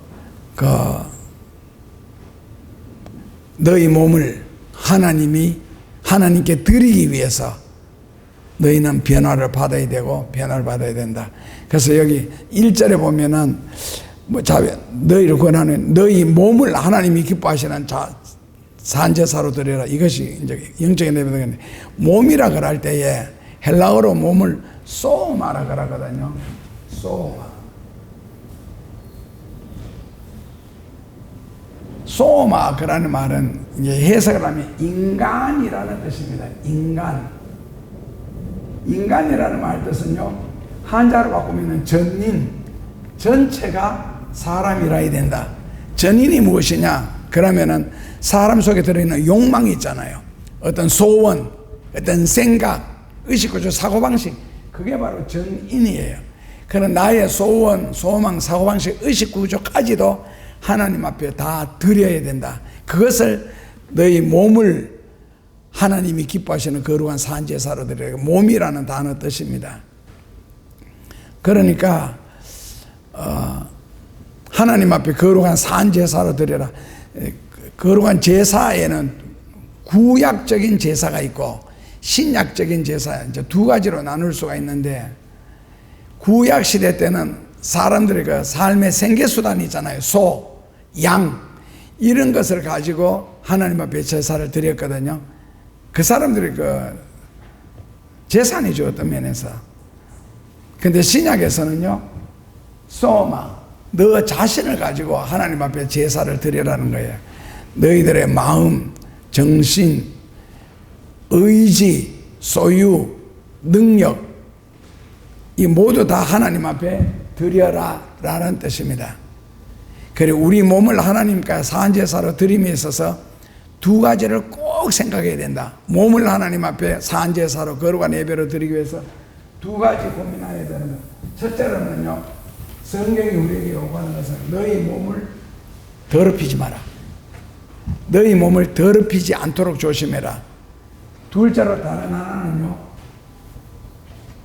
너희 몸을 하나님께 드리기 위해서 너희는 변화를 받아야 되고 변화를 받아야 된다. 그래서 여기 1절에 보면은 너희를 권하는 너희 몸을 하나님이 기뻐하시는 산제사로 드려라. 이것이 이제 영적인 예배인데 몸이라 그럴 때에 헬라어로 몸을 소마라 그러거든요. 소마 그라는 말은 이제 해석을 하면 인간이라는 뜻입니다. 인간이라는 말 뜻은요 한자로 바꾸면 전인 전체가 사람이라야 된다. 전인이 무엇이냐? 그러면은 사람 속에 들어있는 욕망이 있잖아요. 어떤 소원, 어떤 생각, 의식구조, 사고방식 그게 바로 전인이에요. 그런 나의 소원, 소망, 사고방식, 의식구조까지도 하나님 앞에 다 드려야 된다. 그것을 너희 몸을 하나님이 기뻐하시는 거룩한 산제사로 드려야 몸이라는 단어 뜻입니다. 그러니까 하나님 앞에 거룩한 산제사로 드려라. 거룩한 제사에는 구약적인 제사가 있고 신약적인 제사 이제 두 가지로 나눌 수가 있는데 구약 시대 때는 사람들의 그 삶의 생계수단이 있잖아요. 소, 양 이런 것을 가지고 하나님 앞에 제사를 드렸거든요. 그 사람들이 그 재산이죠 어떤 면에서. 근데 신약에서는요 소마 너 자신을 가지고 하나님 앞에 제사를 드리라는 거예요. 너희들의 마음, 정신, 의지, 소유, 능력 이 모두 다 하나님 앞에 드려라 라는 뜻입니다. 그리고 우리 몸을 하나님께 산제사로 드림에 있어서 두 가지를 꼭 생각해야 된다. 몸을 하나님 앞에 산제사로 거룩한 예배로 드리기 위해서 두 가지 고민해야 되는 것. 첫째로는요 성경이 우리에게 요구하는 것은 너희 몸을 더럽히지 마라. 너희 몸을 더럽히지 않도록 조심해라. 둘째로 다른 하나는요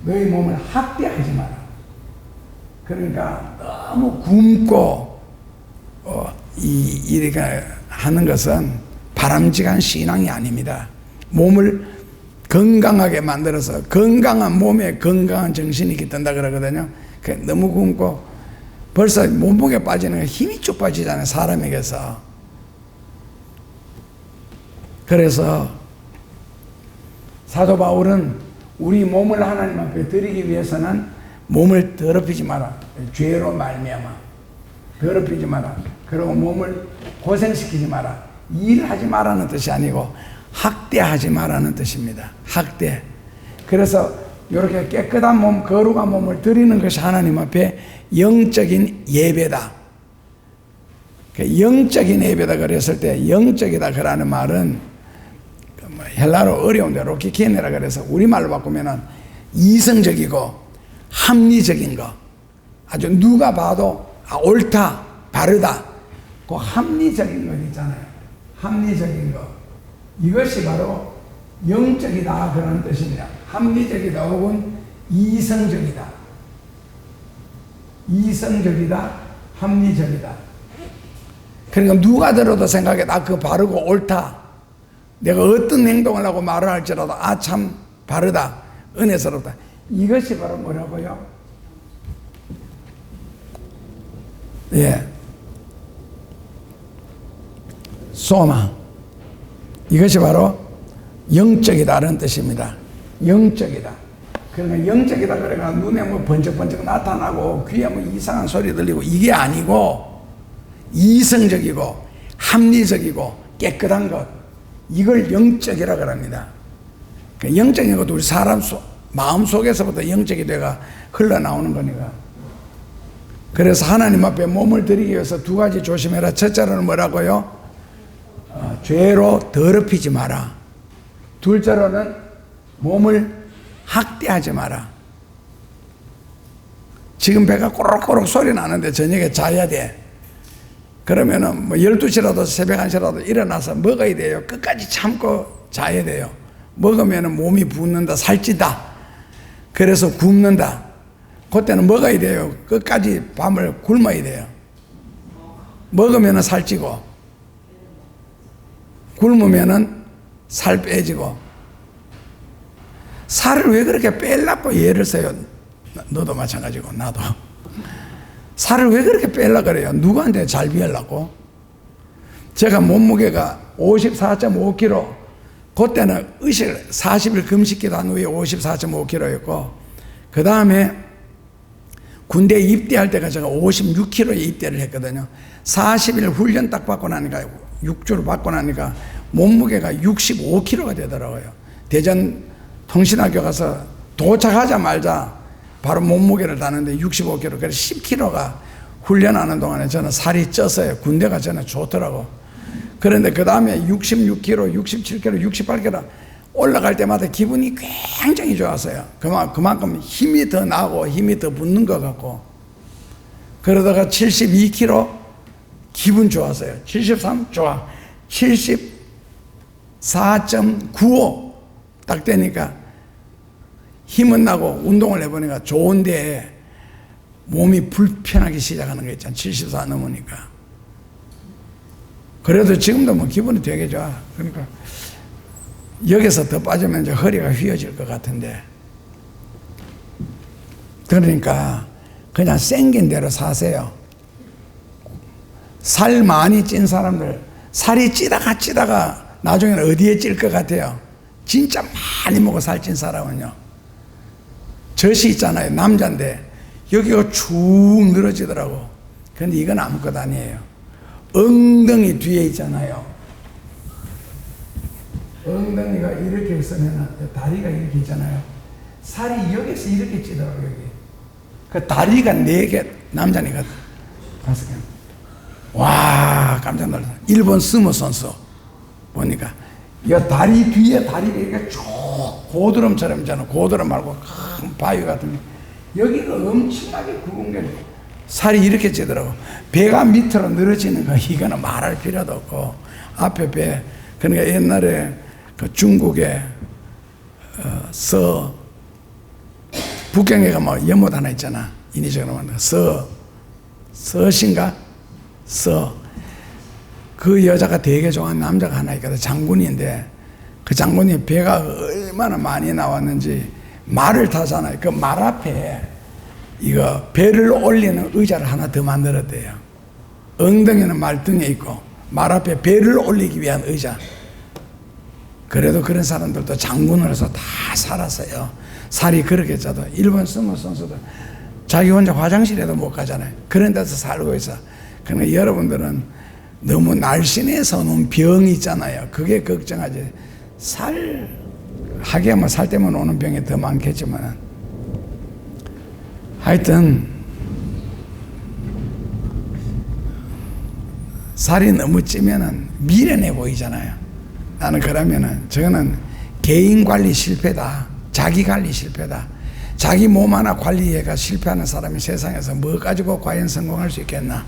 너희 몸을 학대하지 마라. 그러니까 너무 굶고 이렇게 하는 것은 바람직한 신앙이 아닙니다. 몸을 건강하게 만들어서 건강한 몸에 건강한 정신이 깃든다 그러거든요. 너무 굶고 벌써 몸무게 빠지는 게 힘이 쭉 빠지잖아요, 사람에게서. 그래서 사도 바울은 우리 몸을 하나님 앞에 드리기 위해서는 몸을 더럽히지 마라. 죄로 말미암아 더럽히지 마라. 그리고 몸을 고생시키지 마라. 일하지 마라는 뜻이 아니고 학대하지 마라는 뜻입니다. 학대. 그래서 이렇게 깨끗한 몸, 거룩한 몸을 드리는 것이 하나님 앞에 영적인 예배다. 영적인 예배다 그랬을 때 영적이다 그라는 말은 헬라로 어려운데 로키케네라 그래서 우리말로 바꾸면은 이성적이고 합리적인 거, 아주 누가 봐도 옳다, 바르다, 그 합리적인 것 있잖아요. 합리적인 거. 이것이 바로 영적이다 그런 뜻입니다. 합리적이다 혹은 이성적이다. 이성적이다, 합리적이다. 그러니까 누가 들어도 생각해 그 바르고 옳다. 내가 어떤 행동을 하고 말을 할지라도 참 바르다, 은혜스럽다. 이것이 바로 뭐라고요? 예, 소마. 이것이 바로 영적이다라는 뜻입니다. 영적이다. 그러니까 영적이다 그러니까 눈에 뭐 번쩍번쩍 나타나고 귀에 뭐 이상한 소리 들리고 이게 아니고 이성적이고 합리적이고 깨끗한 것, 이걸 영적이라고 합니다. 영적인 것도 우리 사람 마음 속에서부터 영적이 돼가 흘러나오는 거니까. 그래서 하나님 앞에 몸을 드리기 위해서 두 가지 조심해라. 첫째로는 뭐라고요? 죄로 더럽히지 마라. 둘째로는 몸을 학대하지 마라. 지금 배가 꼬록꼬록 소리 나는데 저녁에 자야 돼. 그러면은 뭐 12시라도 새벽 1시라도 일어나서 먹어야 돼요. 끝까지 참고 자야 돼요. 먹으면은 몸이 붓는다, 살찐다. 그래서 굶는다. 그때는 먹어야 돼요. 끝까지 밤을 굶어야 돼요. 먹으면은 살찌고, 굶으면은 살 빼지고. 살을 왜 그렇게 빼려고 예를 써요? 너도 마찬가지고 나도. 살을 왜 그렇게 빼려고 그래요? 누구한테 잘 비하려고? 제가 몸무게가 54.5kg, 그때는 의식 40일 금식기도 한 후에 54.5kg였고, 그 다음에 군대에 입대할 때가 제가 56kg에 입대를 했거든요. 40일 훈련 딱 받고 나니까, 6주를 받고 나니까 몸무게가 65kg가 되더라고요. 대전 통신학교 가서 도착하자마자 바로 몸무게를 다는데 65kg, 그래서 10kg가 훈련하는 동안에 저는 살이 쪘어요. 군대가 저는 좋더라고. 그런데 그 다음에 66kg, 67kg, 68kg 올라갈 때마다 기분이 굉장히 좋았어요. 그만큼 힘이 더 나고 힘이 더 붙는 것 같고. 그러다가 72kg 기분 좋았어요. 73 좋아. 74.95 딱 되니까 힘은 나고 운동을 해보니까 좋은데 몸이 불편하기 시작하는 거 있잖아. 74 넘으니까. 그래도 지금도 뭐 기분이 되게 좋아. 그러니까 여기서 더 빠지면 이제 허리가 휘어질 것 같은데. 그러니까 그냥 생긴 대로 사세요. 살 많이 찐 사람들, 살이 찌다가 나중에는 어디에 찔 것 같아요? 진짜 많이 먹고 살찐 사람은요, 젖이 있잖아요. 남자인데 여기가 축 늘어지더라고. 근데 이건 아무것도 아니에요. 엉덩이 뒤에 있잖아요. 엉덩이가 이렇게 있으면 다리가 이렇게 있잖아요. 살이 여기서 이렇게 찌더라고. 여기 그 다리가 4개, 남자니까 5개. 와, 깜짝 놀랐어. 일본 스모 선수 보니까 이 다리 뒤에 다리가 이렇게 쭉 고드름처럼 있잖아. 고드름 말고 큰 바위 같은 게 여기가 엄청나게 굵은 게 살이 이렇게 찌더라고. 배가 밑으로 늘어지는 거 이거는 말할 필요도 없고, 앞에 배. 그러니까 옛날에 그 중국에 북경에 가면 연못 하나 있잖아. 인위적으로 만든 서신가? 그 여자가 되게 좋아하는 남자가 하나 있거든. 장군인데 그 장군이 배가 얼마나 많이 나왔는지 말을 타잖아요. 그 말 앞에 이거 배를 올리는 의자를 하나 더 만들었대요. 엉덩이는 말등에 있고 말 앞에 배를 올리기 위한 의자. 그래도 그런 사람들도 장군으로서 다 살았어요. 살이 그렇게 쪄도 일본 스모 선수들 자기 혼자 화장실에도 못 가잖아요. 그런 데서 살고 있어. 그러니까 여러분들은 너무 날씬해서 오는 병이 있잖아요. 그게 걱정하지. 하기야 살 때문에 오는 병이 더 많겠지만 하여튼 살이 너무 찌면은 미련해 보이잖아요. 나는 그러면은 저거는 개인 관리 실패다. 자기 관리 실패다. 자기 몸 하나 관리해가 실패하는 사람이 세상에서 뭐 가지고 과연 성공할 수 있겠나.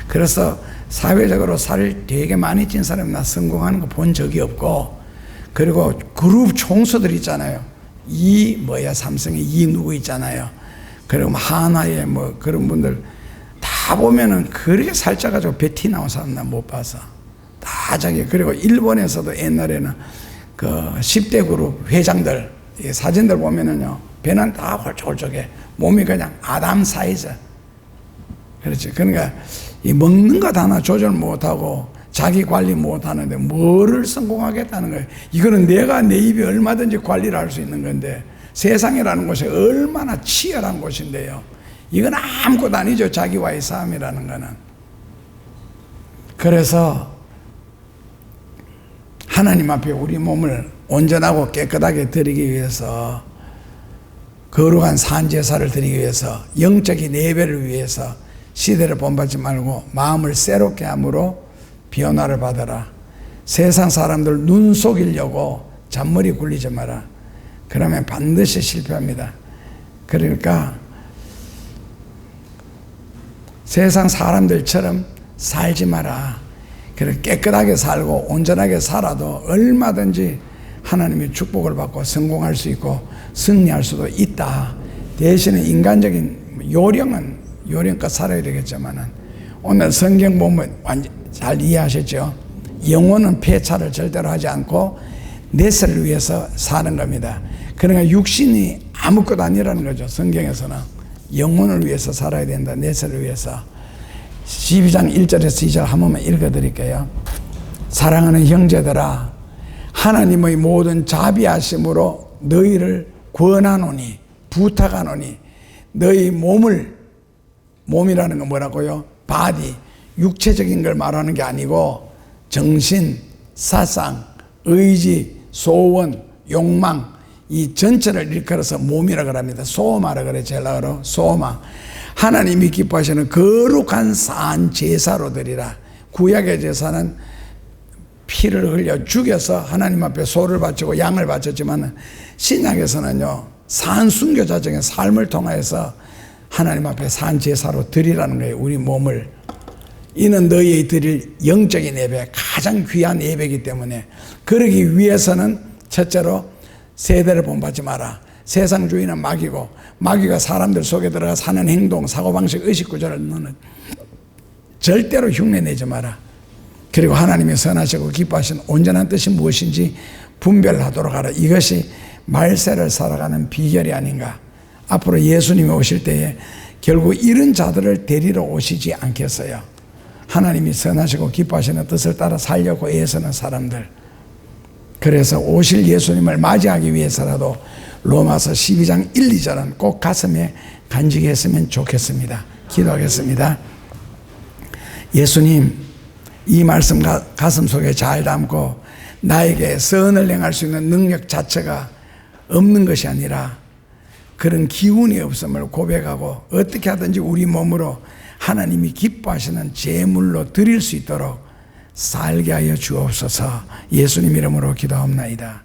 그래서 사회적으로 살을 되게 많이 찐 사람이 나 성공하는 거 본 적이 없고, 그리고 그룹 총수들 있잖아요. 삼성의 이 누구 있잖아요. 그리고 한화의 뭐 그런 분들 다 보면은 그렇게 살쪄가지고 배 티 나온 사람 나 못 봐서. 다 자기. 그리고 일본에서도 옛날에는 그 10대 그룹 회장들 사진들 보면은요, 배는 다 홀쭉홀쭉해. 몸이 그냥 아담 사이즈. 그렇지. 그러니까 이 먹는 것 하나 조절 못하고 자기 관리 못하는데 뭐를 성공하겠다는 거예요. 이거는 내가 내 입에 얼마든지 관리를 할 수 있는 건데, 세상이라는 곳이 얼마나 치열한 곳인데요. 이건 아무것도 아니죠. 자기와의 싸움이라는 거는. 그래서 하나님 앞에 우리 몸을 온전하고 깨끗하게 드리기 위해서, 거룩한 산제사를 드리기 위해서, 영적인 예배를 위해서 시대를 본받지 말고 마음을 새롭게 함으로 변화를 받아라. 세상 사람들 눈 속이려고 잔머리 굴리지 마라. 그러면 반드시 실패합니다. 그러니까 세상 사람들처럼 살지 마라. 그렇게 깨끗하게 살고 온전하게 살아도 얼마든지 하나님의 축복을 받고 성공할 수 있고 승리할 수도 있다. 대신에 인간적인 요령껏 살아야 되겠지만은, 오늘 성경 보면 잘 이해하셨죠? 영혼은 폐차를 절대로 하지 않고 넷을 위해서 사는 겁니다. 그러니까 육신이 아무것도 아니라는 거죠. 성경에서는 영혼을 위해서 살아야 된다. 넷을 위해서. 12장 1절에서 2절 한 번만 읽어드릴게요. 사랑하는 형제들아, 하나님의 모든 자비하심으로 너희를 권하노니, 부탁하노니, 너희 몸이라는 건 뭐라고요? 바디, 육체적인 걸 말하는 게 아니고 정신, 사상, 의지, 소원, 욕망, 이 전체를 일컬어서 몸이라고 합니다. 소마라 그래. 젤라어로 소마. 하나님이 기뻐하시는 거룩한 산 제사로 드리라. 구약의 제사는 피를 흘려 죽여서 하나님 앞에 소를 바치고 양을 바쳤지만, 신약에서는요, 산 순교자적인 삶을 통해서 하나님 앞에 산 제사로 드리라는 거예요. 우리 몸을. 이는 너희의 드릴 영적인 예배, 가장 귀한 예배이기 때문에, 그러기 위해서는 첫째로 세대를 본받지 마라. 세상주의는 마귀고, 마귀가 사람들 속에 들어가 사는 행동, 사고방식, 의식구조를 너는 절대로 흉내내지 마라. 그리고 하나님이 선하시고 기뻐하신 온전한 뜻이 무엇인지 분별하도록 하라. 이것이 말세를 살아가는 비결이 아닌가. 앞으로 예수님이 오실 때에 결국 이런 자들을 데리러 오시지 않겠어요. 하나님이 선하시고 기뻐하시는 뜻을 따라 살려고 애쓰는 사람들. 그래서 오실 예수님을 맞이하기 위해서라도 로마서 12장 1, 2절은 꼭 가슴에 간직히 했으면 좋겠습니다. 기도하겠습니다. 예수님, 이 말씀 가슴 속에 잘 담고 나에게 선을 행할 수 있는 능력 자체가 없는 것이 아니라 그런 기운이 없음을 고백하고 어떻게 하든지 우리 몸으로 하나님이 기뻐하시는 제물로 드릴 수 있도록 살게 하여 주옵소서. 예수님 이름으로 기도합나이다.